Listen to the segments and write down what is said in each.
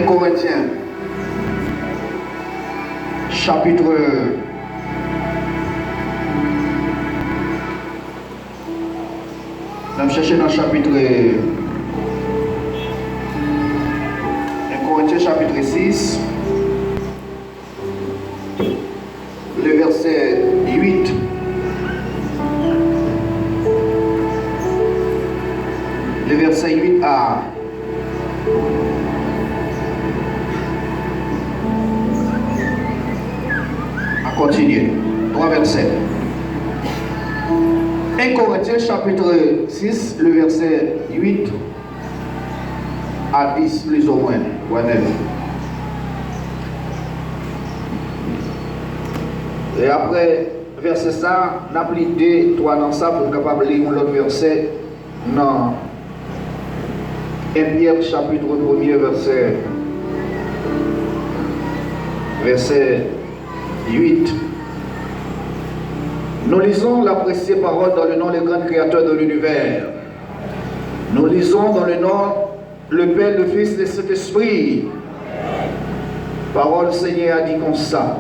1 Corinthiens, chapitre 1. Nous cherchons dans le chapitre 1 Corinthiens, chapitre 6, le verset 8. Le verset 8a. On continue. 3 versets. 1 Corinthiens chapitre 6, le verset 8 à 10 plus ou moins. Ou à 9. Et après verset ça, on a pris 2, 3 dans ça pour capable lire l'autre verset dans 1 Pierre chapitre 1er verset 8. Nous lisons la précieuse parole dans le nom du grand créateur de l'univers. Nous lisons dans le nom le Père, le Fils et le Saint-Esprit. Parole du Seigneur a dit comme ça.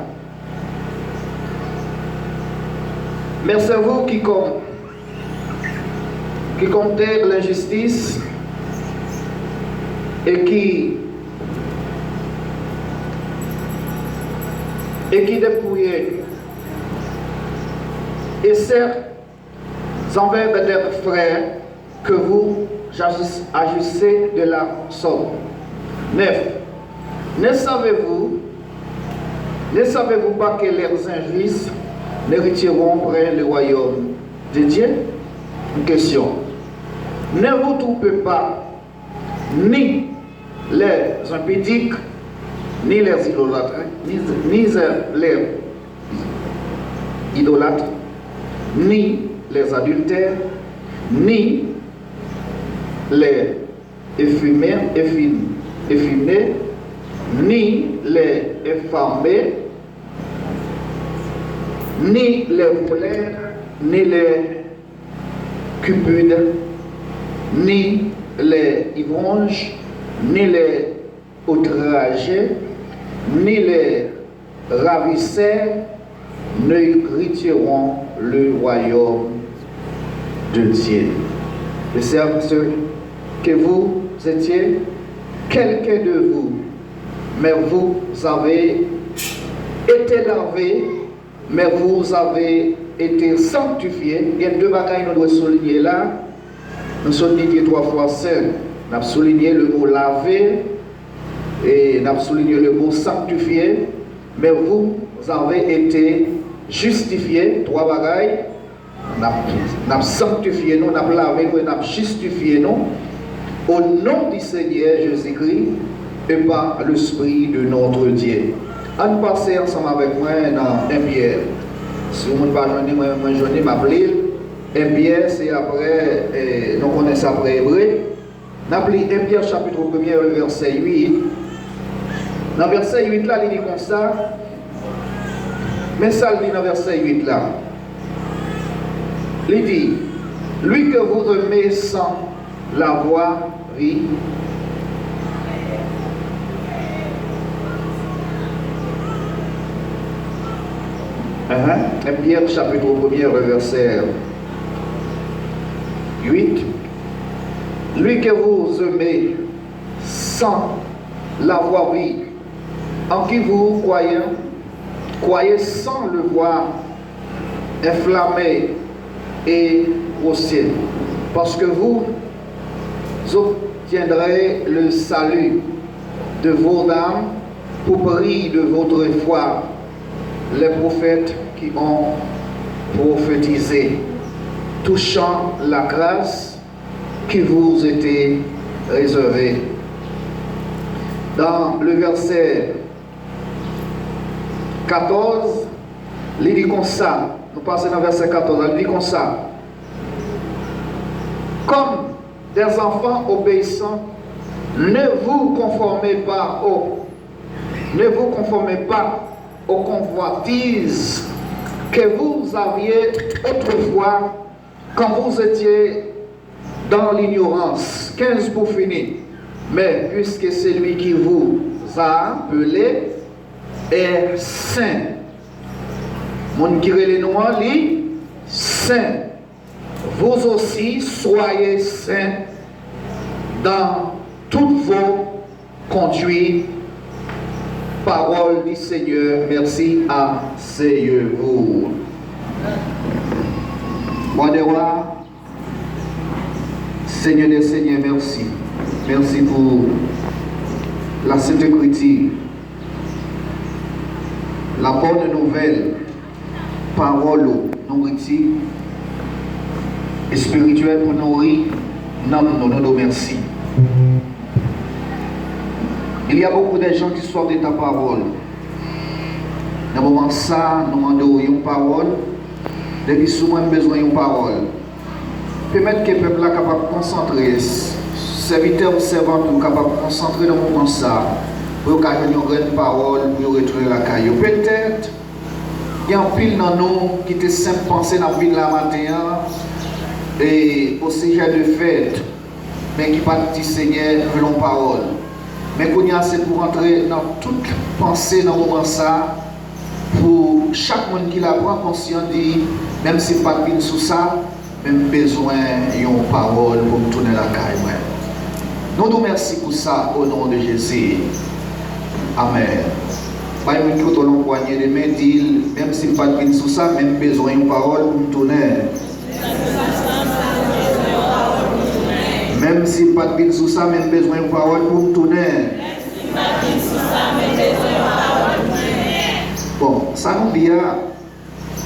Merci à vous qui comptez l'injustice et qui dépouillez. Et certes, envers des frères que vous agissez de la sorte. 9. Ne savez-vous pas que les injustes n'hériteront près le royaume de Dieu? Une question. Ne vous trompez pas, ni les impudiques, ni les idolâtres, ni les idolâtres, ni les adultères, ni les efféminés, ni les effamés, ni les voleurs, ni les cupides, ni les ivrognes, ni les outragés, ni les ravisseurs ne hériteront le royaume de Dieu. Et c'est que vous étiez quelqu'un de vous, mais vous avez été lavés, mais vous avez été sanctifiés. Il y a deux bagailles que nous devons souligner là. Nous sommes dit 3 fois saint. Nous avons souligné le mot lavé et nous avons souligné le mot sanctifié. Mais vous avez été justifiés. 3 bagailles. Nous avons sanctifié, nous avons lavé, nous avons justifié nous au nom du Seigneur Jésus-Christ et par l'Esprit de notre Dieu. On passe ensemble avec moi dans 1 Pierre. Si vous ne parlez pas, moi je m'appelle 1 Pierre, c'est après, nous connaissons après Hébreu. Nous appelons 1 Pierre chapitre 1er, le verset 8. Dans le verset 8 là, il dit comme ça. Mais ça, il dit dans le verset 8 là. Il dit, lui que vous aimez sans l'avoir vu. Pierre chapitre 1er, verset 8. Lui que vous aimez sans l'avoir vu, en qui vous croyez sans le voir inflammé et au ciel, parce que vous obtiendrez le salut de vos âmes pour prix de votre foi, les prophètes qui ont prophétisé, touchant la grâce qui vous était réservée. Dans le verset 14, il dit comme ça, nous passons dans le verset 14, il dit comme ça, comme des enfants obéissants, ne vous conformez pas aux convoitises que vous aviez autrefois quand vous étiez dans l'ignorance. 15 pour finir. mais puisque celui qui vous a appelé est saint. Mon qui les noirs, lui, saint. Vous aussi soyez saints dans toutes vos conduites. Parole du Seigneur, merci à vous. Moi de roi, Seigneur des Seigneurs, merci. Merci pour la Sainte Écriture, la bonne nouvelle, parole, nourriture et spirituelle pour nourrir. Nous merci. Il y a beaucoup de gens qui sortent de ta parole. Dans le moment ça, nous demandons une parole. Depuis souvent, nous avons besoin d'une parole. Permettre que le peuple soit capable de concentrer, serviteurs ou servantes sont capables de concentrer dans le moment ça, pour qu'ils aient une grande parole, pour retourner la caillou. Peut-être, il y a un pile dans nous qui était simple penser dans la vie de la matin et au sujet de fête, mais qui pas dit Seigneur, veulent parole. Mais qu'on y a, c'est pour entrer dans toute pensée dans le moment ça, pour chaque monde qui la prend conscient dit, même si pas de sous ça, même besoin d'une parole pour me tourner la caille. Nous nous remercions pour ça au nom de Jésus. Amen. Pas une minute au long poignet de main dit, même si pas de sous ça, même besoin d'une parole pour me tourner. Même si pas de sous ça, même besoin d'une parole pour me tourner. Bon, ça nous dit,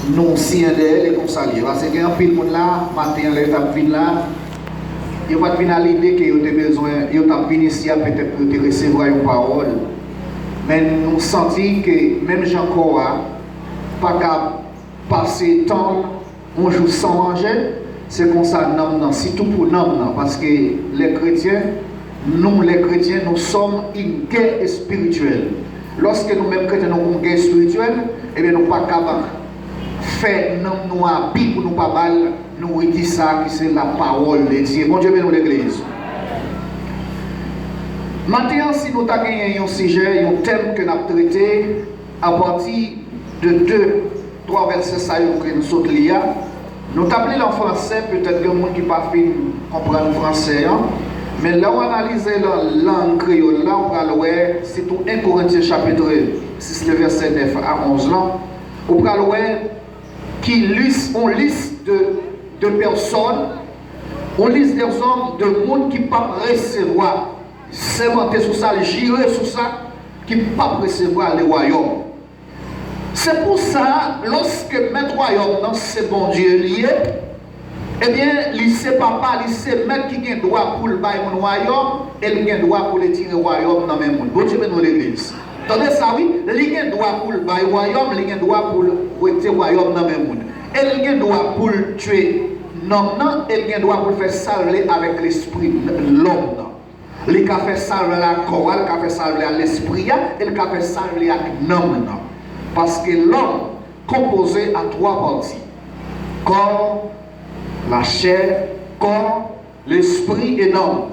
nous si d'elle et comme ça, parce qu'il y a un pile monde là, matin, l'étape fin là, il va venir à l'idée qu'il y a besoin, il y a venu ici peut-être pour te recevoir une parole. Mais nous sentons que même Jean-Cora, pas qu'à passer temps, un jour sans manger, c'est comme ça, non, surtout pour nous, parce que les chrétiens, nous sommes une guerre spirituelle. Lorsque nous-mêmes chrétiens nous avons une guerre spirituelle, eh bien nous ne sommes pas capables de faire nous habits pour nous pas mal, nous dire ça qui c'est la parole de Dieu. Bon Dieu bénisse l'église. Maintenant, si nous avons gagné un sujet, un thème que nous avons traité, à partir de 2-3 versets que nous sommes liés, nous avons en français, peut-être que les gens qui ne pas comprendre le français. Mais là, on analyse la langue créole, là, on va voir, c'est tout 1 Corinthiens chapitre 6, le verset 9 à 11, là, on va voir on liste de personnes, on liste des hommes, de monde qui ne peuvent pas recevoir, s'inventer sur ça, girer sur ça, qui ne peuvent pas recevoir le royaume. C'est pour ça, lorsque mettre royaume, c'est bon Dieu lié, eh bien, il sait papa, il sait mettre qui a droit pour le bail mon royaume, et il a droit pour le tirer royaume dans le même monde. Bon Dieu bénisse l'église. Attendez ça, oui, il a droit pour le bail royaume, il a droit pour le retirer royaume dans le même monde. Et il a droit pour le tuer non, et il a droit pour le faire salver avec l'esprit, l'homme. Il a fait salver la chorale, il a fait salver l'esprit, et il a fait salver avec l'homme. Parce que l'homme composé à 3 parties. Corps, la chair, corps, l'esprit et l'homme.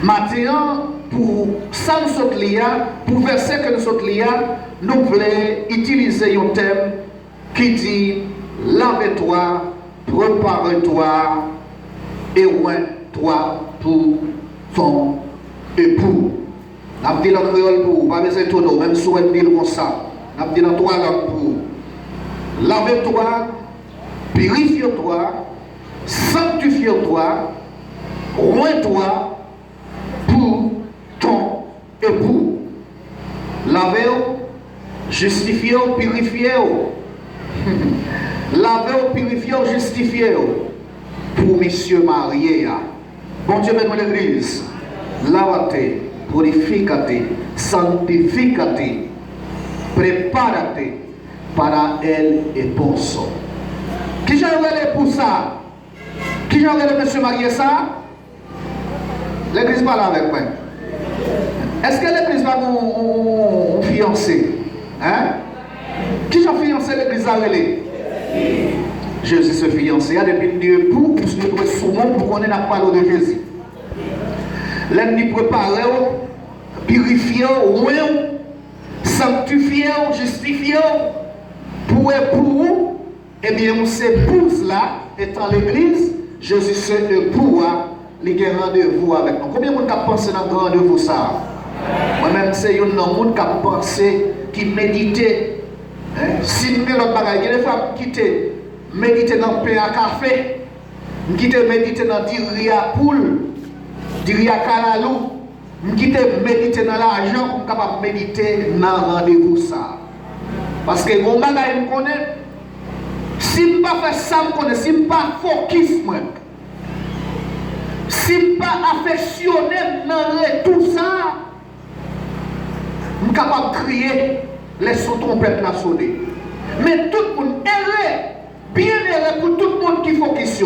Maintenant, pour ça nous sommes liés, pour verset que nous sommes liés, nous voulons utiliser un thème qui dit lave-toi, prépare-toi et oins-toi pour ton époux. Nous avons dit le créole pour, pas besoin de tout, même si on dit comme ça. Nous avons dit dans 3 langues pour lave-toi, purifie-toi, sanctifie-toi, oins-toi pour ton époux. Lavez-vous, justifiez-vous, purifiez-vous. Lavez-vous, purifiez-vous, justifiez-vous. Pour messieurs mariés. Bon Dieu bénisse l'église. Lavate, purificate, sanctificate, prépare-te para el esposo. Qui j'aurais pour ça? Qui j'aurais le monsieur marié ça? L'église parle avec moi. Est-ce que l'église va nous fiancé? Hein? Qui j'en fiancé l'église à relais? Jésus se fiancé depuis Dieu pour nous trouver souvent pour qu'on ait la parole de Jésus. L'ennemi préparé, purifié, sanctifié, justifié, pour vous, eh bien, on s'épouse là, étant l'église, Jésus se épouse, il y a un rendez-vous avec nous. Combien de monde a pensé dans le rendez-vous ça? Moi-même, c'est un monde qui a pensé, qui médite. Si nous avons l'autre bagaille, il y a des fois qui quittent, méditer dans le pain à café, qui quittent méditer dans le riz à poule, du riz à calalou, qui quittent méditer dans l'argent, pour capable méditer dans le rendez-vous ça. Parce que mon bagaille me connaît, si je ne pas faire ça, je connais, si je ne pas focus, si je ne pas affectionné dans tout ça, je suis capable de crier, les sons trompettes la sonner. Mais tout le monde est bien erré pour tout le monde qui focus,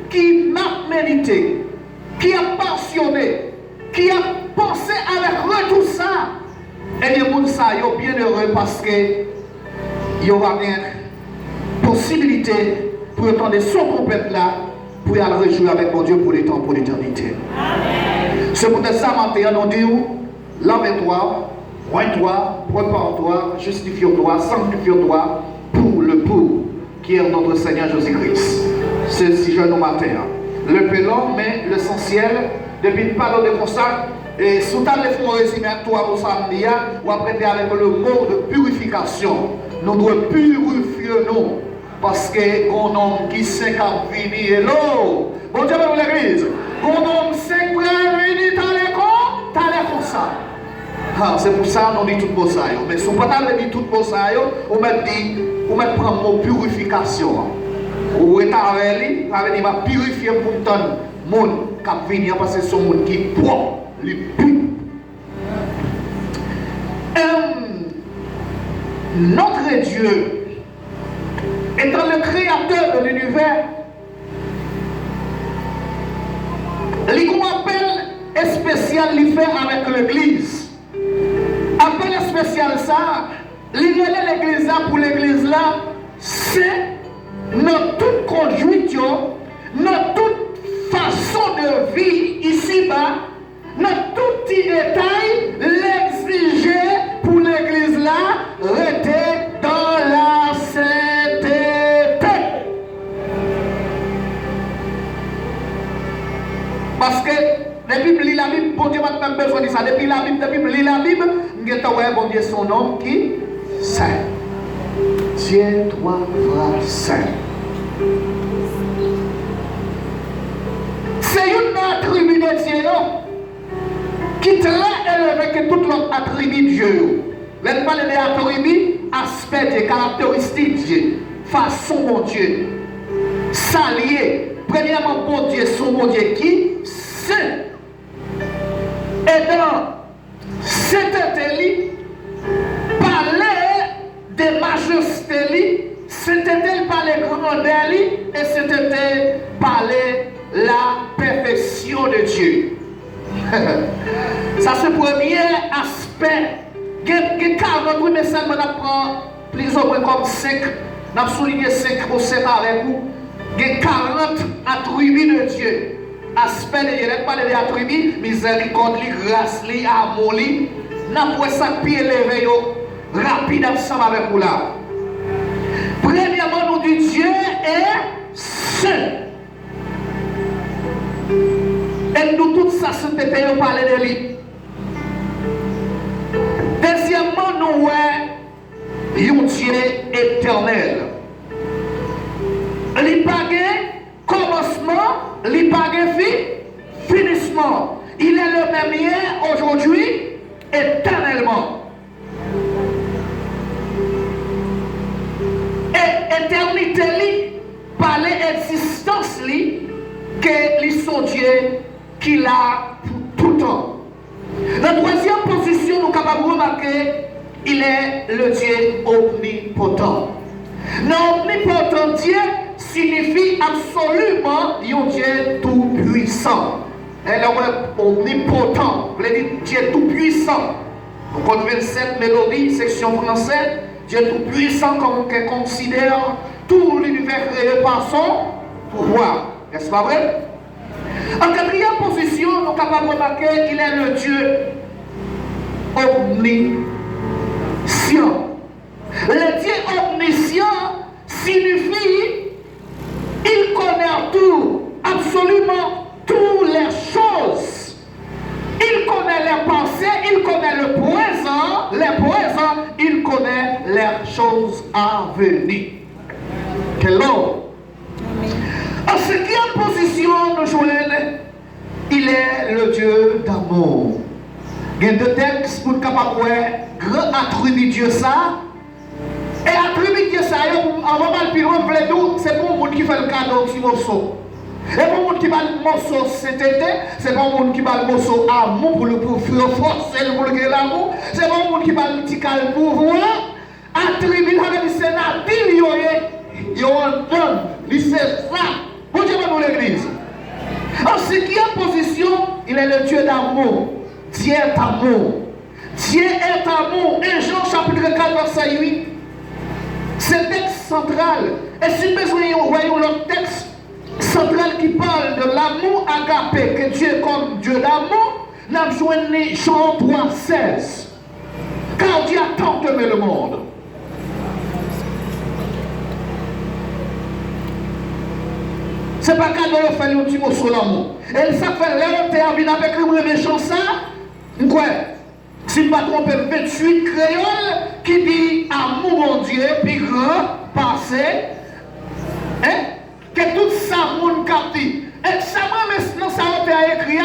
qui m'a médité, qui a passionné, qui a pensé avec tout ça. Et les gens sont bien heureux parce que il y aura une possibilité pour entendre son trompette là, pour aller réjouir avec mon Dieu pour les temps, pour l'éternité. C'est pour ça, maintenant, on dit, lave-toi, rends-toi, prépare-toi, justifie-toi, sanctifie-toi pour le pour qui est notre Seigneur Jésus-Christ. C'est si jeune au matin. Le pelon, mais l'essentiel, depuis une parole de constat, et sous ta les fonds résumés à toi pour samedi, ou après avec le mot de purification. Nous devons purifier nous. Parce que mon homme qui sait qu'à venir, hello, bon Dieu pour l'église, mon homme sait qu'à venir, t'as l'air comme ça. Ah, c'est pour ça qu'on dit tout pour ça. Mais si on ne peut pas dire tout pour ça, on va dire, on va prendre mon purification. Ou est avec lui, il va purifier pour le monde qui a venir parce que c'est un monde qui est propre, les pur. Notre Dieu, étant le créateur de l'univers, il y a un appel spécial qu'il fait avec l'église. Appel spécial ça, l'église là pour l'église là, c'est notre toute conduite, notre toute façon de vie ici-bas, notre tout petit détail, l'exiger pour l'église là, rester dans la sainteté. Parce que depuis lit la Bible, bon Dieu n'a même besoin de ça. Depuis la Bible, lit la Bible, nous avons bon Dieu son nom qui saint. Tiens-toi, vrai saint. C'est une attribut de Dieu, non? Qui est très élevé que tout l'autre attribut de Dieu. L'on parle des attributs, aspect de caractéristiques de Dieu, façon mon Dieu. S'allier, premièrement, bon Dieu, son bon Dieu qui saint. Et dans cet intellect, parler de majesté, c'était parler grandeur et c'était parler la perfection de Dieu. Ça c'est le premier aspect. Il y a 40, mais seulement on prend plus ou moins comme 5. On a souligné 5 ou 7 avec vous. Il y a 40 attributs de Dieu. Aspect de Dieu, on parle des attributs, miséricorde, grâce, amour. On a ça pied levé rapide ensemble avec vous là. Premièrement, nous disons Dieu est saint. Et nous, toute sa sainteté, nous parlons de lui. Deuxièmement, nous voyons un Dieu éternel. Il n'y a pas de commencement, il n'y a pas de finissement. Il est le même hier, aujourd'hui, éternellement. Et éternité, par l'existence, que son Dieu qu'il a pour tout temps. La troisième position, nous sommes capables de remarquer, il est le Dieu omnipotent. L'omnipotent Dieu signifie absolument un Dieu tout-puissant. Omnipotent, vous voulez dire Dieu tout-puissant. Donc, on 27 mélodies, section française, Dieu tout-puissant, comme on considère tout l'univers créé par son pouvoir. N'est-ce pas vrai? En quatrième position, nous sommes capables de remarquer qu'il est le Dieu omniscient. Le Dieu omniscient signifie il connaît tout, absolument toutes les choses. Il connaît les pensées, il connaît le présent, il connaît les choses à venir. Quel homme! En cinquième position, nous joignons, il est le Dieu d'amour. Il y a deux textes pour être capable de voir grand attribut Dieu ça. Et attribut Dieu ça, avant de le plus c'est pour le monde qui fait le cadeau qui morceau. Et pour le monde qui va le morceau cet été, c'est pour le monde qui va le morceau amour pour le forcer pour le l'amour. C'est pour le monde qui va le petit calme pour voir. Attribut, c'est la ville, il y a un homme, c'est ça. Bon Dieu va dans l'église. En cinquième position, il est le Dieu d'amour. Dieu est amour. Dieu est amour. Et Jean chapitre 4, verset 8. C'est texte central. Et si nous voyons le texte central qui parle de l'amour agapé, que Dieu est comme Dieu d'amour, nous avons joint Jean 3, 16. Car Dieu a tant aimé le monde. C'est pas cadeau de faire un petit mot sur l'amour. Et ça fait l'heure, tu as avec le méchant ça. Quoi? Si je ne me trompe, 28 créoles qui dit amour mon Dieu, puis grand, passé. Hein? Que tout ça, mon capti. Et ça, maintenant, ça a écrit,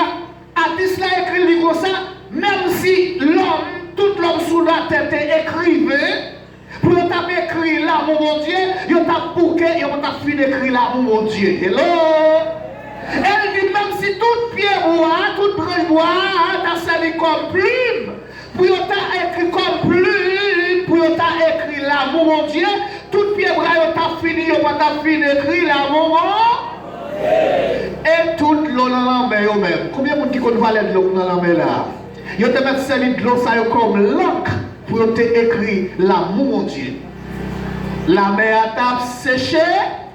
artiste là écrit le livre ça, même si l'homme, tout l'homme sous la tête écrivait, pour taper écrit l'amour mon Dieu, il t'a bouqué, il t'a fini d'écrire l'amour mon Dieu. Hello? Elle dit même si tout pied bois, tout branche bois, t'as servi comme plume, pour t'a écrit comme plume, pour t'a écrit l'amour mon Dieu, tout pied bois, t'a fini, il t'a fini d'écrire l'amour mon Dieu. Et tout l'eau dans la mer, même. Combien de monde qui connaît valer de l'eau dans la mer là? Il te met servi de l'eau ça comme l'encre. Pour te écrire l'amour mon Dieu. La mer a séché,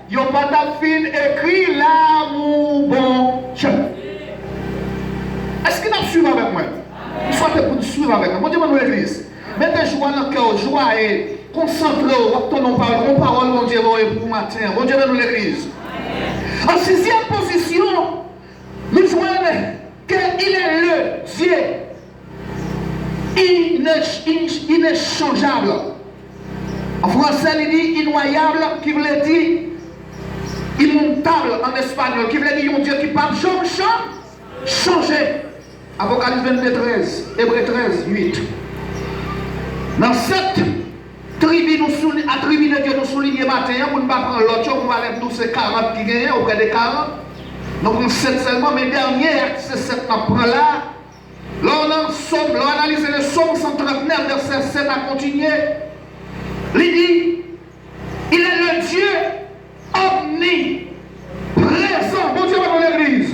il n'y a pas de fin écrit l'amour bon Dieu. Est-ce que tu suivi avec moi? Il faut que tu suives avec moi. Moi, je demande à l'église. Mettez joie dans le cœur, joie et concentrez-vous. Ton parole, mon Dieu, pour le matin. Mon Dieu, dans l'église. En sixième position, nous voyons qu'il est le Dieu inéchangeable. En français, il dit innoyable, qui veut dire immontable en espagnol, qui veut dire un Dieu qui ne peut jamais changer. Apocalypse 22, 13, Hébreux 13, 8. Dans cette tribu de Dieu, nous soulignons matin, pour ne pas prendre l'autre chose, on va aller tous ces 40 qui gagnent, auprès des 40. Donc, on sait seulement, mais dernière, c'est cette qu'on prend là. Là, on analyse le psaume 139, verset 7 à continuer. Il dit, il est le Dieu omniprésent. Bon Dieu dans l'église.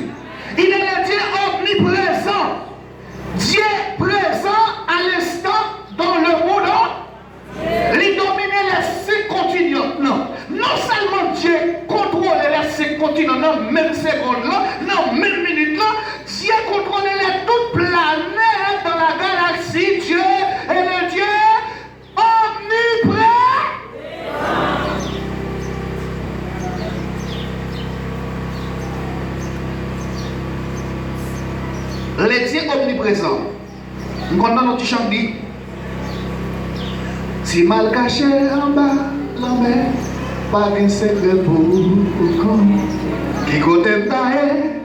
Il est le Dieu omniprésent. Dieu présent à l'instant dans le monde. Il domine les 5 continents. Non seulement Dieu contrôle les 5 continents, non même seconde là, non même minute là. Dieu contrôle les toutes planètes dans la galaxie. Dieu est le Dieu omniprésent. Le Dieu omniprésent. Nous comptons notre chant dit. Si mal caché en bas la mer, pas de secret pour qui côté taille.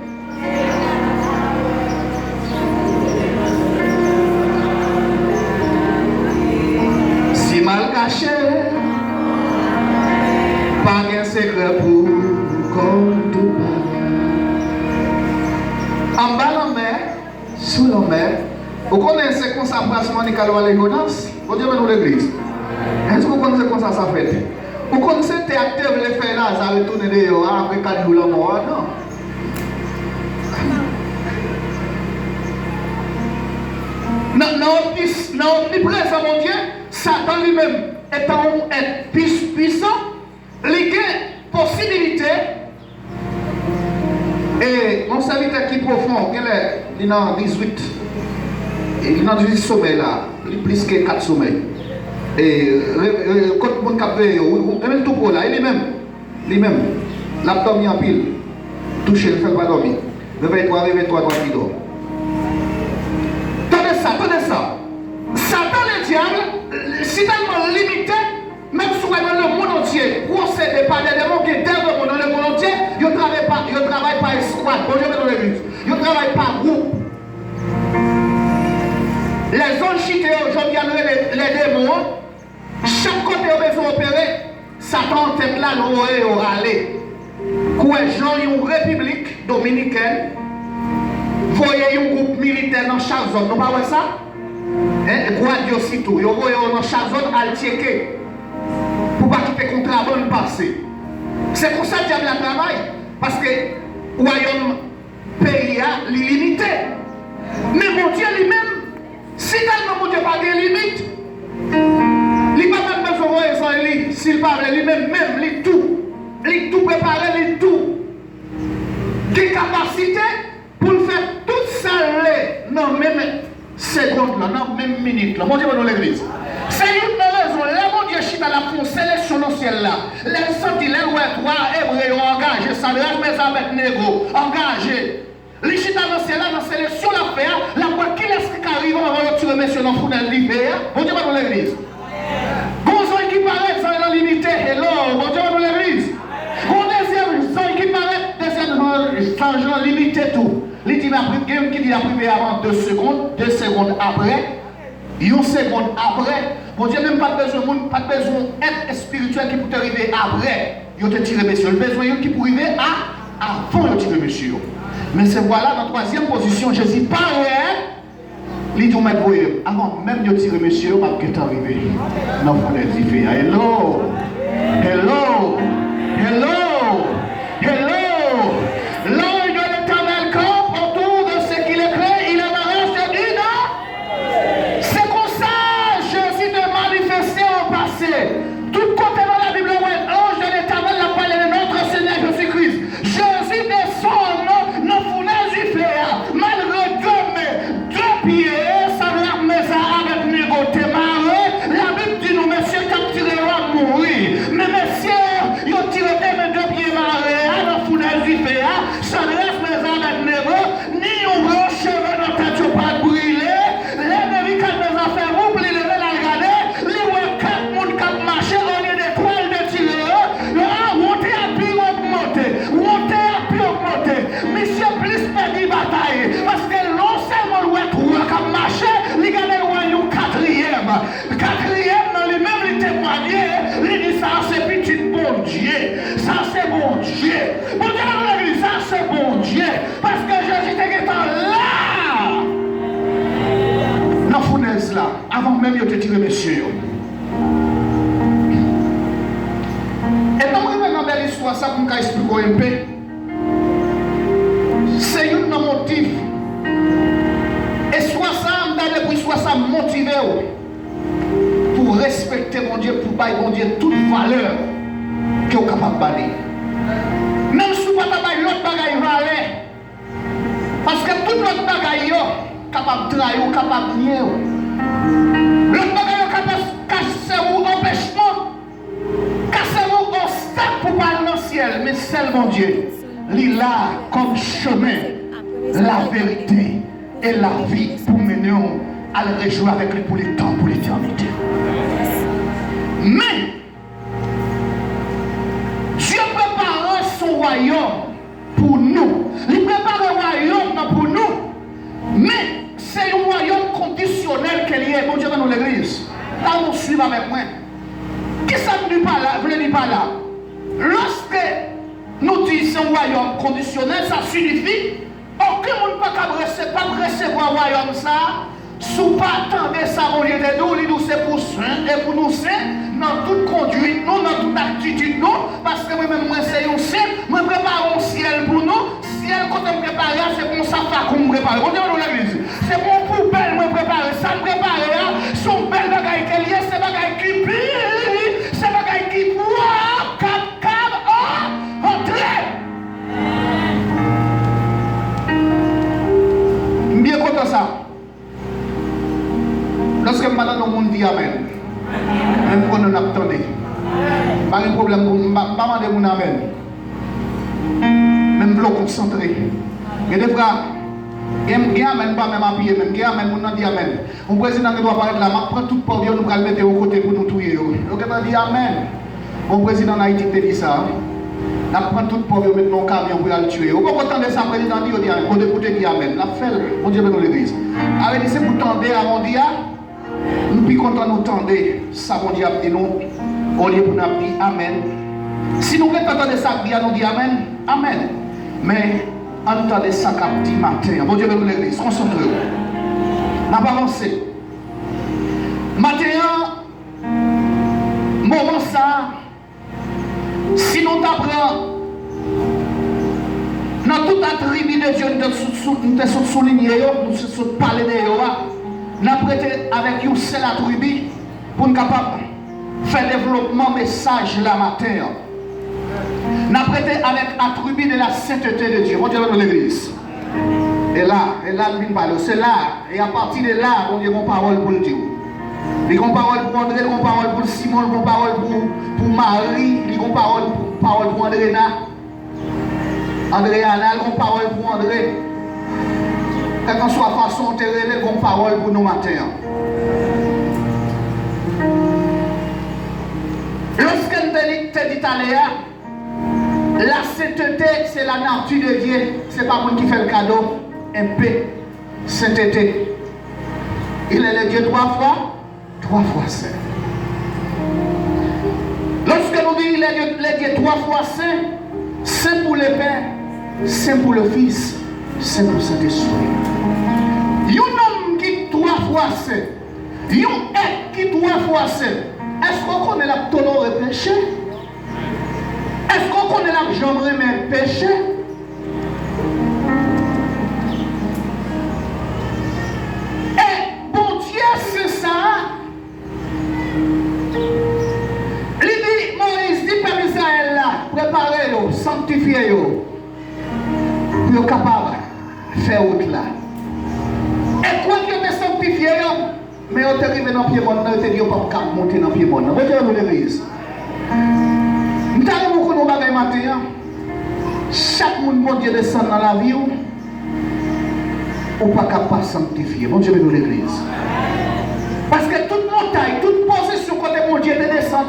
Si mal caché, pas de secret pour tout en bas la mer, sous la mer, vous connaissez comment ça passe mon école à l'égonance? Vous dites nous l'église. Est-ce que vous connaissez comment ça fait? Vous connaissez les acteurs les faire là, ça retourne dehors après 4 jours la mort? Non. Non, omniprésent, mon Dieu, Satan lui-même étant puissant, il a possibilité Et mon serviteur qui est profond, il est dans 18. Il est dans 18 sommets là. Il est plus que 4 sommets. Et quand mon capé, il tout pour là, il est même. L'abdomen en pile. Touché, il ne fait pas dormir. Réveille-toi, toi qui dors. Tenez ça. Satan le diable, si tellement limité, même si le monde entier procède par des démons qui sont dans le monde entier, ils ne travaillent pas escouade. Bonjour dans l'église. Ils ne travaillent pas groupe. Les zones chitées aujourd'hui, les démons, chaque côté où ils sont opérés, Satan en tête là, l'oreille au râler. Quoi, Jean, une république dominicaine, voyez un groupe militaire dans chaque zone, non pas ça? Quoi, Dieu aussi tout, vous voyez dans chaque zone à le checker. Pour ne pas quitter le contrabande passer. C'est pour ça que diable a travail. Parce que le royaume pays a limité. Mais mon Dieu lui-même, si tellement mon Dieu n'a pas de limite, il n'a pas même besoin de lui. S'il parle lui-même, il tout préparé, il tout. Des capacités pour faire tout ça dans même seconde, dans même minute. Mon Dieu va dans l'église. C'est une raison. Là, mon Dieu, chita la font sélection dans le ciel là. Les sentinelles, trois hébreux ont engagé, ça reste mes avec négro, engagé. Les chita dans le ciel là, dans la sélection la faire, la voix qui laisse qui arrive, on va tuer monsieur dans le fournel l'hiver. Mon Dieu va dans l'église. Bonjour qui paraît, ça est limité. Hello, mon Dieu va dans l'église. Mon deuxième, ça qui paraît, deuxième, changement limité tout. Les qui dit privé avant 2 secondes après. 1 seconde après, bon Dieu, même pas besoin d'être spirituel qui peut t'arriver après. Il te tiré monsieur. Le besoin qui peut arriver avant de tirer monsieur. Mais c'est voilà, dans la 3e position, Jésus paraît. Il dit, avant même de tirer monsieur, on va arriver. Non, vous l'avez dit, hello. L'ange de l'Éternel campe autour de ce qu'il est créé, il en arrache une. C'est comme ça, Jésus de manifester au passé. Tout côté dans la Bible, l'ange de l'Éternel a parlé de notre Seigneur Jésus-Christ. Jésus descend dans la fournaise du fer, malgré 2 pieds, ça va mettre ça avec négoté maré. La Bible dit nous, messieurs, capturés à mourir. Mais messieurs, ils ont tiré 2 pieds marés dans la fournaise du fer. Ça reste mes avec négo, ni on va cheveux dans ta tête pas brûler. Les médicaments des affaires, vous pouvez lever la regarder. Les 4 personnes qui marchent, on est des toiles de tireurs. Monter à plus augmenter. Monsieur, plus perdu bataille. Parce que non seulement le 3 qui marche, il y a le 4e. Le 4e, dans les mêmes les témoigner, il dit ça c'est petit bon Dieu. Ça c'est bon Dieu. Bon Dieu, dans l'église, ça c'est bon Dieu. Parce que Jésus était là. Dans la fournaise là, avant même de te tirer monsieur. Et donc, dans belle histoire, ça pour expliquer un peu. C'est un motif. Et soit ça motivé pour respecter mon Dieu, pour bailler mon Dieu toute valeur que vous êtes capable de balayer. Même si vous ne pouvez pas l'autre bagaille valeur. Parce que tout l'autre bagaille est capable de trahir, capable de nier. L'autre bagaille est capable de casser ou empêchement. Casser ou obstacle pour parler dans le ciel. Mais seul mon Dieu, il a comme chemin la vérité et la vie pour mener à le réjouir avec lui pour les temps, pour l'éternité. Mais Dieu prépare son royaume pour nous. Il prépare un royaume pour nous. Mais c'est un royaume conditionnel qu'il y a. Bon Dieu dans l'église. Là, on suit avec moi. Qu'est-ce que ça ne dit pas là? Vous ne dites pas là. Lorsque nous disons un royaume conditionnel, ça signifie aucun monde ne peut pas recevoir un royaume ça. Sous pas attendre ça, mon Dieu de nous, nous c'est pour saint et pour nous saints, dans toute conduite, nous, dans toute attitude, nous, parce que moi-même, moi, c'est un saint, moi, je prépare un ciel pour nous. Ciel, quand on me prépare, c'est pour ça qu'on me prépare. On dit dans l'église, c'est pour poubelle, moi, préparer. Ça me prépare, son bel bagaille qu'elle y a, c'est bagaille qui pire, c'est bagaille qui boit, cap, entrer. maintenant dans le monde dit Amen. Même quand on attendait. Pas de problème pour ne pas demander mon Amen. Même pour concentrer. Et des fois, il y a Amen, pas même appuyer, même il y a Amen, on dit Amen. Un président qui doit apparaître là, prend tout pavillon, nous allons le mettre au côté pour nous tuer. Donc on dit Amen. Mon président d'Haïti te dit ça. On prend tout pavillon, mettre dans le camion pour le tuer. On peut pas entendre ça, le président dit Amen. On écoute qui Amen. On fait, on dit dans l'église. Avec c'est pour tendre à mon dia. Nous sommes contents de nous tendre. Ça, mon Dieu, et nous, au lieu pour nous dire Amen. Si nous entendons ça, nous dit Amen. Amen. Mais entendez ça quand dit matin. Bon Dieu, nous l'église. Concentrez-vous. Nous avons avancé. Matin, moment ça, si nous t'apprenons dans toute attribut de Dieu, nous sommes soulignés, nous sommes parlés de nous avons prêté avec une seule attribut pour nous capables de faire développement message la matin. Nous avons prêté avec attribut de la sainteté de Dieu. On dit dans l'église. Et là, c'est là. Et à partir de là, on dit une parole pour le Dieu. Il y a une parole pour André, il y a une parole pour Simon, il y a une parole pour Marie, il y a une parole pour Andréna. Andréana, il y a une parole pour André. Quelle que soit la façon de te révéler, il y a une parole pour nous matin. Lorsqu'elle te dit à la sainteté, c'est la nature de Dieu. Ce n'est pas moi qui fais le cadeau. Un peu sainteté. Il est le Dieu trois fois saint. Lorsque nous disons le Dieu trois fois saint, saint pour le Père, saint pour le Fils, saint pour le Saint-Esprit. Un homme qui est trois fois saint, un être qui est trois fois saint, est-ce qu'on connaît la tonneau et péché? Est-ce qu'on connaît la jambe et péché? Et bon Dieu, c'est ça. Moïse dit par Israël là, préparez-le, sanctifiez-le, pour être capable de faire autre là. Et quoi que vous sanctifiez, mais on est arrivé dans le pied monde, on te dit pas monter dans le pied monde. Vous voyez l'église. Nous avons beaucoup de bagages matin. Chaque monde, bon Dieu, descend dans la vie, ou pas capable de sanctifier. Bon Dieu, dans l'église. Parce que toute montagne, toute position, quand mon Dieu te descend,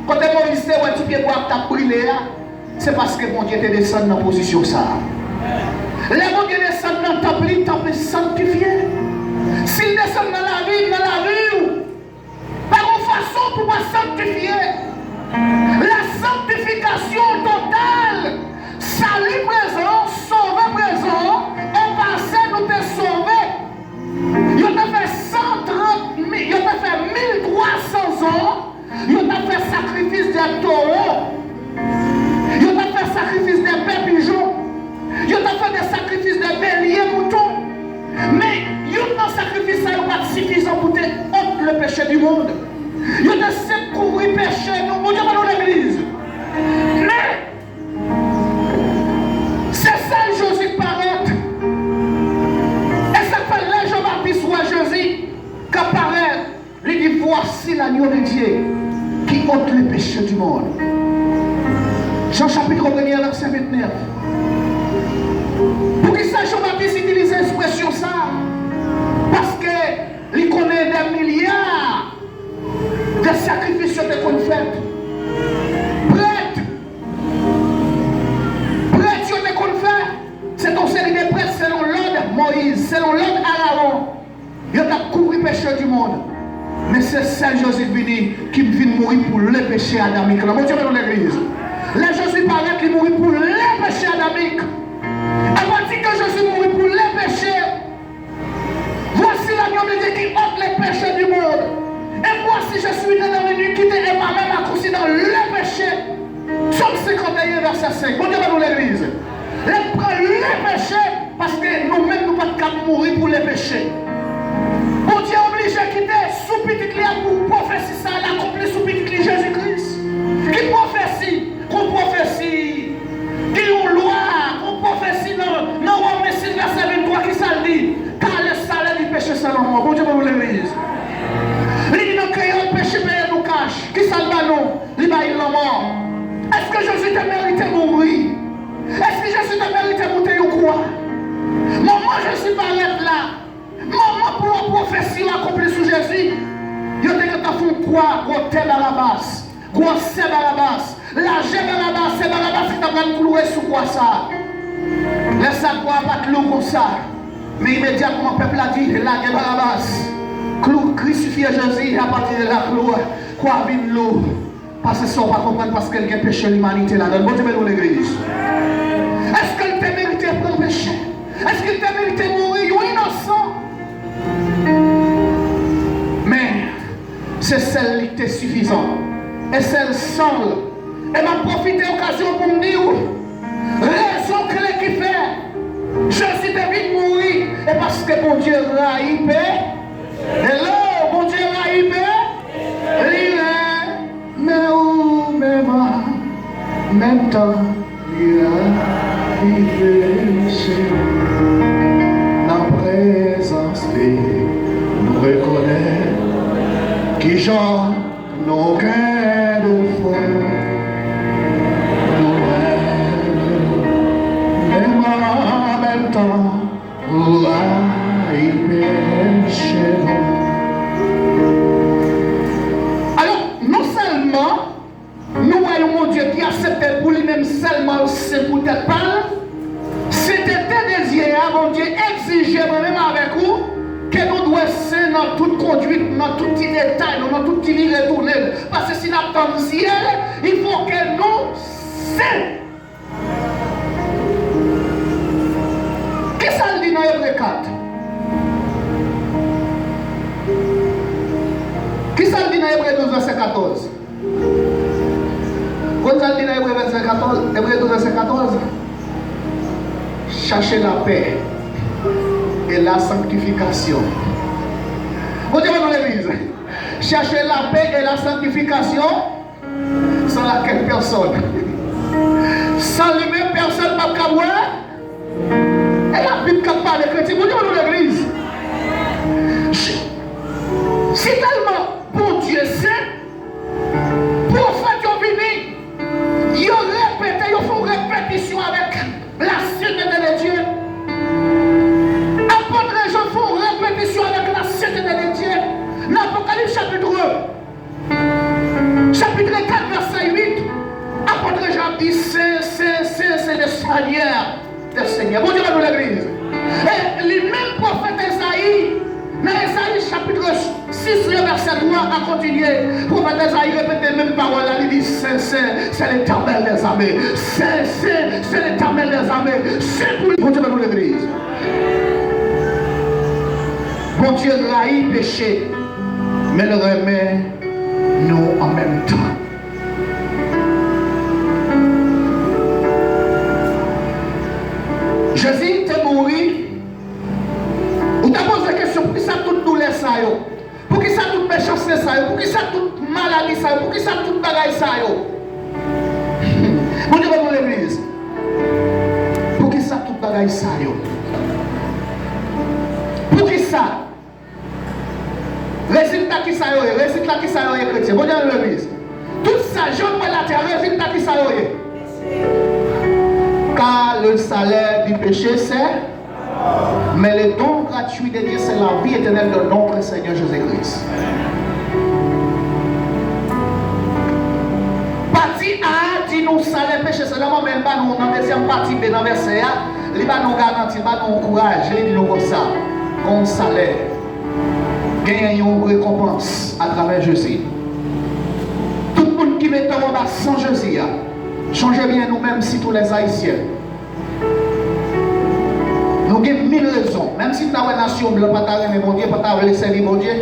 quand Moïse te voit, tu peux voir ta brûlé, c'est parce que mon Dieu te descend dans la position ça. Les mon Dieu descend dans le temple, il temple sanctifié. S'il descend dans la vie, par une façon pour sanctifier. La sanctification totale, salut présent, sauvé présent, au passé nous t'es sauvé. Il t'a fait 130 000, il t'a fait 1300 ans, il t'a fait sacrifice des taureaux, il t'a fait sacrifice des bébés pigeons, il t'a fait des sacrifices des béliers moutons. Mais il t'a sacrifice ça n'est pas suffisant pour te ôter le péché du monde. Il t'a secouru péché, nous, Dieu dans l'église. Mais c'est ça Jésus paraît. Et ça fait là Jean-Baptiste ou Jésus qu'apparaît. Il dit voici l'agneau de Dieu qui ôte le péché du monde. Jean chapitre 1 verset 29. Pour qui ça Jean-Baptiste utilise l'expression ça? Parce qu'il connaît des milliards de sacrifices qu'on fait. Prêtre, qu'on fait, c'est ton série de prêtres selon l'ordre Moïse, selon l'ordre Aaron. Il a couvert le péché du monde. Mais c'est Saint Jésus qui vient mourir pour le péché adamique. Là, mon Dieu, dans l'église. Là, Jésus paraît qu'il mourit pour le péché adamique. À partir que Jésus mourit pour le péché, voici l'agneau de Dieu qui ôte les péchés du monde. Et voici, je suis dans l'iniquité et ma même accroché dans le péché. Somme 51, verset 5. Bon Dieu, dans l'église. Elle prend le péché parce que nous-mêmes, nous ne pouvons pas mourir pour les péchés. Bon Dieu oblige à quitter sous petit pour prophétie ça, l'accomplir sous petit Jésus-Christ. Qui prophétie, qu'on prophétie, qui une loi, qu'on prophétie dans Romains 6, verset 23 qui ça dit, car le salaire du péché c'est la mort. Bon Dieu, dans l'église. l'avantage. Qui ça le ballon? Il va y mort. Est-ce que Jésus t'a mérité de mourir? Est-ce que Jésus t'a mérité de monter ou quoi? Maman, je suis pas là. Maman, pour la prophétie accomplie sous Jésus, il y a des gens qui font quoi? Gros tel à la base. Gros sel à la base. La gemme à la base. C'est à la base qui t'a pris clouer sous quoi ça? Laisse ça quoi pas de l'eau comme ça. Mais immédiatement, le peuple a dit, la gemme à la base. Clou, crucifier Jésus à partir de la clou. Quoi, vine l'eau? Parce que ça, on va comprendre parce qu'elle a péché l'humanité là. Bon Dieu, dans l'église. Est-ce qu'elle t'a mérité de prendre péché? Est-ce qu'il t'a mérité de mourir? Oui, innocent. Mais c'est celle qui était suffisante. Et celle seule. Elle m'a profité de l'occasion pour me dire raison clé qui fait. Je suis devenu mourir. Et parce que mon Dieu l'a hypé. Hello, mon Dieu l'a hypé. Mais où même en même temps, il a hypé chez nous. La présence de nous reconnaît qui genre nos gains de foi. Même en même temps, il a hypé chez nous. Nous voyons mon Dieu qui acceptait pour lui-même seulement c'est pour tête pâle. C'était tes désirs, mon Dieu, exigeait même avec vous que nous devons ser dans toute conduite, dans tout petit détail, dans tout petit ligne retourné. Parce que si nous attendons le ciel, il faut que nous sait. Qu'est-ce que ça dit dans Hébreux 4? Qu'est-ce que ça dit dans Hébreux 12, verset 14? Quand ça dit dans Hébreux 12, verset 14, cherchez la paix et la sanctification. Vous dites dans l'église, cherchez la paix et la sanctification sans laquelle personne. Sans lui-même, personne ne va pouvoir. Et la Bible qui parle des chrétiens, vous dites dans l'église. Si tellement bon Dieu sait, prophète ont venu, ils ont répété, ils font répétition avec la sainteté de Dieu. Apôtres, ils font répétition avec la sainteté de Dieu. Dans l'Apocalypse chapitre 4, verset 8, apôtre Jean dit, c'est le Seigneur des Seigneurs. Bon Dieu dans l'église. Et les mêmes prophètes Esaïe, dans Esaïe chapitre 6, verset 3, a continué. Le prophète Esaïe répète les mêmes paroles. Il dit, c'est l'Éternel des armées. C'est l'Éternel des armées. C'est pour bon Dieu dans l'église. Bon Dieu haït péché, mais le remet nous en même temps. Jésus t'est mort. On t'a posé la question, pour qui ça toute douleur ça yo? Pour qui ça toute méchanceté ça yo? Pour qui ça toute maladie ça yo? Pour qui ça toute bagaille ça yo? Bon Dieu dans l'église. Pour qui ça toute bagaille ça yo? Pour qui ça? Résultat qui ça yo? Résultat qui ça yo chrétien? Bon Dieu dans l'église. Tout ça, je prends la terre, résultat qui ça yo? Car le salaire du péché c'est, mais le don gratuit de Dieu c'est la vie éternelle de notre Seigneur Jésus-Christ. Partie A dit nous salaire péché seulement, mais pas nous dans la deuxième partie B dans verset A, il va nous garantir, il va nous encourager, il dit nous comme ça, comme salaire, gagner une récompense à travers Jésus. Tout le monde qui met en bas sans Jésus, changez bien nous-mêmes si tous les Haïtiens. Nous avons 1000 raisons. Même si nous avons une nation blanche, pas de mon Dieu, pas de servir mon Dieu,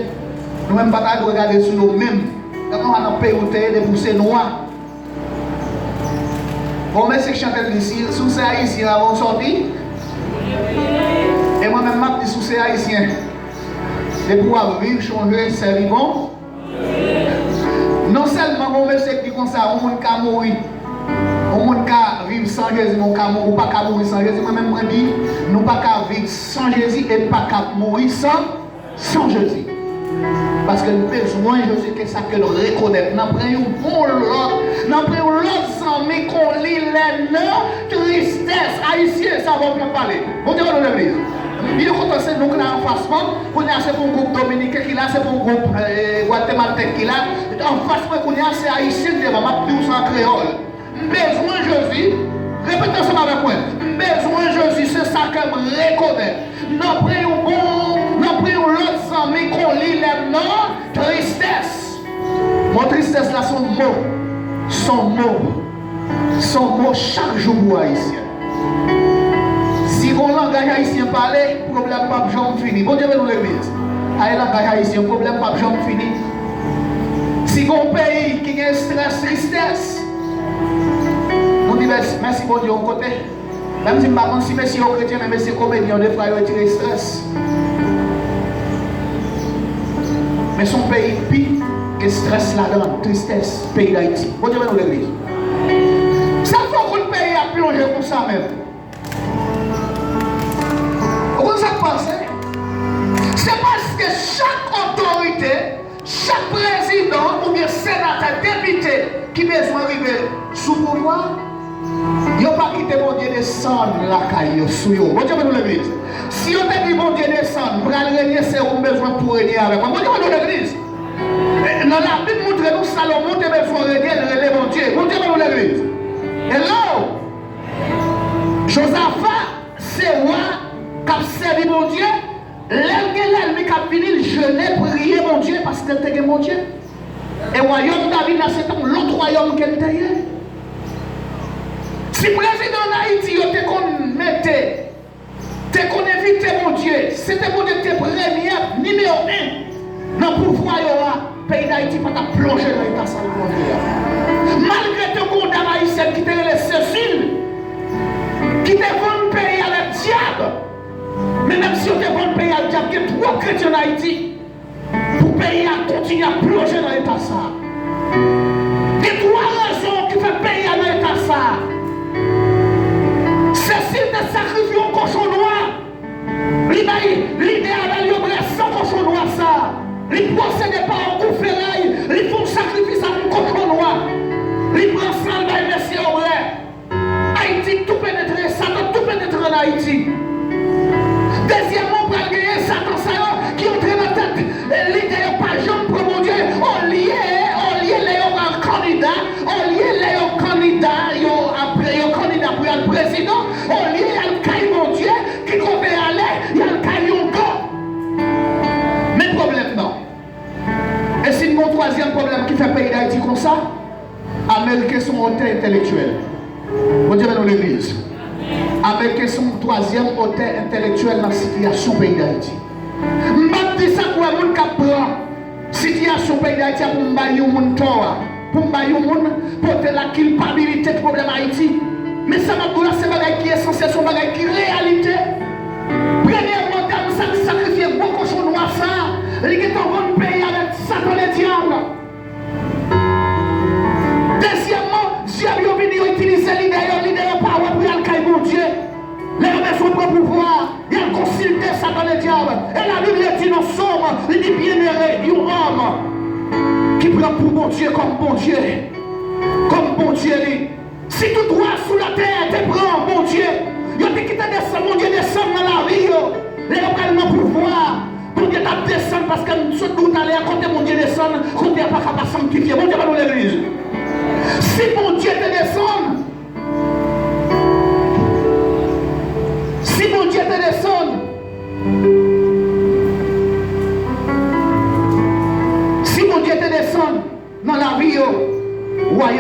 nous-mêmes pas de regarder sur nous-mêmes. Quand on a un pays où des poussées noires. Bon, mais c'est que je chante ici, sous ces Haïtiens avant sorti. Et moi-même, je dis sous ces Haïtiens. Et pour vivre, changer, servir bon. Non seulement, mon monsieur qui dit comme ça, on peut mourir. On ne peut pas vivre sans Jésus, on ne peut pas mourir sans Jésus. Moi-même, je dis, nous ne pouvons pas vivre sans Jésus et pas mourir sans Jésus. Parce que nous besoin, je sais que ça que nous reconnaître. Nous prenons bon l'autre. Nous prenons l'autre mais qu'on lit les noms, tristesse, haïtien, ça va bien parler. Bon Dieu, nous l'église. Il est content, c'est nous qui avons en face, c'est pour un groupe dominicain qui là, c'est pour un groupe guatémaltais qui là. En face, c'est haïtien, je vais en créole. Besoin Jésus, répétez ça avec moi. Besoin Jésus, c'est ça que je reconnais. Nous prenons bon, nous prenons l'autre mais qu'on lit les noms, tristesse. Mon tristesse là, son mot chaque jour haïtien. Si on langage haïtien parler, problème pas jamais fini. Bon Dieu nous l'église. Aïe langage haïtien, problème pas jamais fini. Si on pays qui a stress, tristesse, nous disons merci bon Dieu au côté. Même si je ne sais pas si messieurs chrétiens, mais messieurs comédiens, des fois ils tirent stress. Mais son pays pire et stress là-dedans, tristesse, pays d'Haïti. Bon Dieu nous l'église. Ça faut que le pays a plongé pour ça même. C'est parce que chaque autorité, chaque président ou bien sénateur, député qui besoin d'arriver sous pouvoir, il n'a pas quitté mon Dieu descendre la caille sous eux. Bon Dieu nous l'église. Si on te dit mon Dieu descendre, pour aller régner, c'est un besoin pour régner avec moi. Bon Dieu nous l'église. Dans la Bible montre nous Salomon te besoin de régner, de régner mon Dieu. Bon Dieu nous l'église. Hello. Josaphat, c'est roi qui a servi mon Dieu. L'ennemi qui a fini, je l'ai prié mon Dieu parce que c'était mon Dieu. Et le royaume David, c'est l'autre royaume qu'elle était. Si le président d'Haïti te connaissait, te connaissait mon Dieu, c'était mon Dieu qui était premier, numéro 1 dans le pouvoir du pays d'Haïti pour te plonger dans l'état sale mon Dieu. Malgré ton condamné haïtien qui te les Cécile, qui te vend le pays à le diable. Mais même si on te vend le pays à le diable, il y a 3 chrétiens en Haïti pour payer à continuer à plonger dans l'état sale. Il y a 3 raisons qui font payer dans l'état sale. Cécile te sacrifie un cochon noir. L'idéal d'aller sans cochon noir ça. Il procède pas en coup ferraille. Ils font sacrifice à un cochon noir. Ils prennent ça dans les messieurs au vrai. Haïti tout pénétré, Satan tout pénétré en Haïti. Deuxièmement, pour gagner Satan ça qui entre dans la tête. L'idée pas jamais pour mon Dieu. On lié les candidats. On lié les candidats. Après les candidats pour le président. On lié le caille mon Dieu. Qui qu'on veut aller. Il y a le caille au go. Mais problème non. Et c'est mon troisième problème qui fait pays d'Haïti comme ça. Américains sont hôtels intellectuels. Bon Dieu dans l'église. Américains sont troisième hôtel intellectuel dans la situation pays d'Haïti. Je ne dis ça pour un monde qui prend la situation pays d'Haïti pour me bailler un monde pour me bailler un monde pour la culpabilité du problème Haïti. Mais ça m'a dit c'est un bagage qui est censé être un bagage qui est réalité. Premièrement, dans ça qui sacrifie beaucoup de choses noires, ça, il est en bon pays avec Satan les diables. Deuxièmement, diable est venu utiliser l'idée par pour aller cailler mon Dieu. Les hommes sont pour pouvoir, il a consulté Satan les diables. Et la Bible dit dans Somme, il dit bien aimé, un homme qui prend pour mon Dieu comme bon Dieu. Comme bon Dieu. Si tu dois sous la terre, tu prends mon Dieu. Il a quitté descendre, mon Dieu descend dans la vie. Les hommes ont le pouvoir. Mon Dieu t'a descendu parce que nous sommes allés à côté mon Dieu descend, quand tu n'as pas capable de sanctifier. Mon Dieu va dans l'église. Si mon Dieu te descend, si mon Dieu te descend, si mon Dieu te descend dans la vie, royaume.